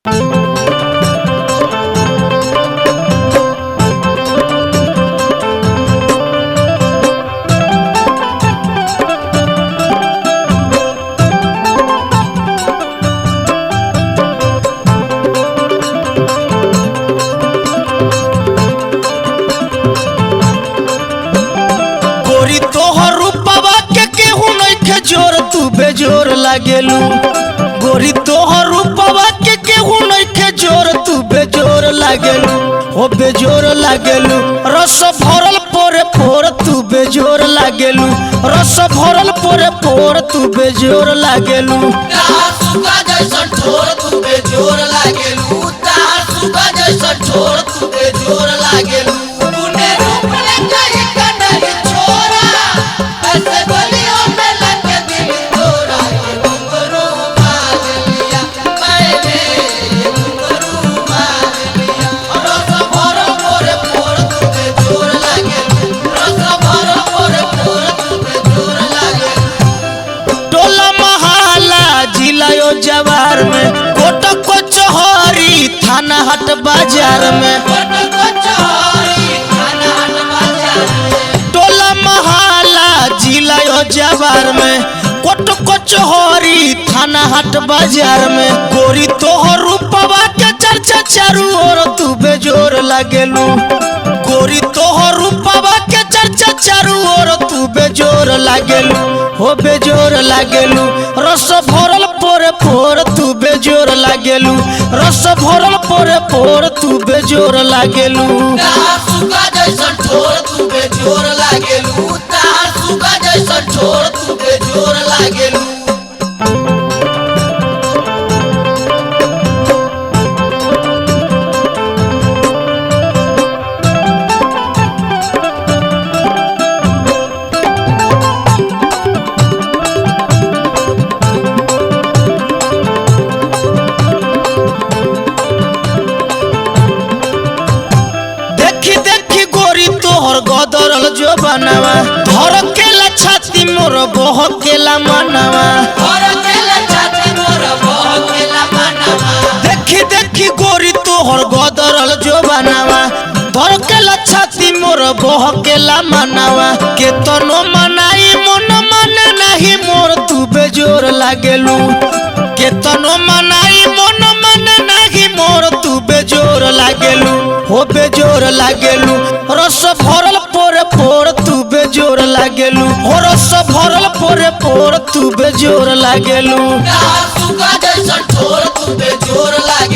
गोरी तोहर रूपवा के केहू नइखे जोर तू बेजोर लागेलू। गोरी तोहर रूपवा के केहू नइखे जोर तू बेजोर लागेलू। हो बेजोर लागेलू रस भरल पोरे पोर तू बेजोर लागेलू। रस भरल पोरे पोर तू बेजोर लागेलू। तार सुगा जैसन ठोर तू बेजोर लागेलू। तार सुगा जैसन ठोर तू बेजोर लागेलू। तूने रूप लेके ही कन्हैया छोरा, ऐसे गलियों में लगे दिल तोरा। ये घुंघरू मार लिया मैंने, ये घुंघरू मार लिया। रस भरल पोरे पोर तू बेजोर लागेलू। रस भरल पोरे पोर तू बेजोर लागेलू। टोला महाला जिलायो जवार में कोट कचहरी थाना हाट बाजार में। टोला महाला जिलायो जवार में कोट कचहरी थाना हाट बाजार में। गोरी तोहर रूपवा के चर्चा चारू ओर तू बेजोर लागेलू। गोरी तोहर रूपवा के चर्चा चारू ओर तू बेजोर लागेलू। हो बेजोर लागेलू रस भरल पोरे पोर तू बेजोर लागेलू। रस भरल पोरे पोर तू बेजोर लागेलू। तार सुगा जैसन ठोर तू बेजोर लागेलू। तार सुगा जैसन ठोर तू बेजोर लागेलू। देखी देखी गोरी तोहर गदरल जो बनावा धर केला छाती मोर बह केला मनावा। और केला छाती मोर बहकेला मनवा। देखी देखी गोरी तोहर गदरल जो बनावा धर केला छाती मोर बह केला मनावा। केतनो मनाई मन माने नहीं मोर तू बेजोर लागेलू। केतनो मनाई मन माने नहीं मोर तू बेजोर लागेलू। हो बेजोर लागेलू रस भरल पोरे पोर तू बेजोर लागेलू। हो रस भरल पोरे पोर तू बेजोर लागेलू। तार सुगा जैसन ठोर तू बेजोर लागेलू।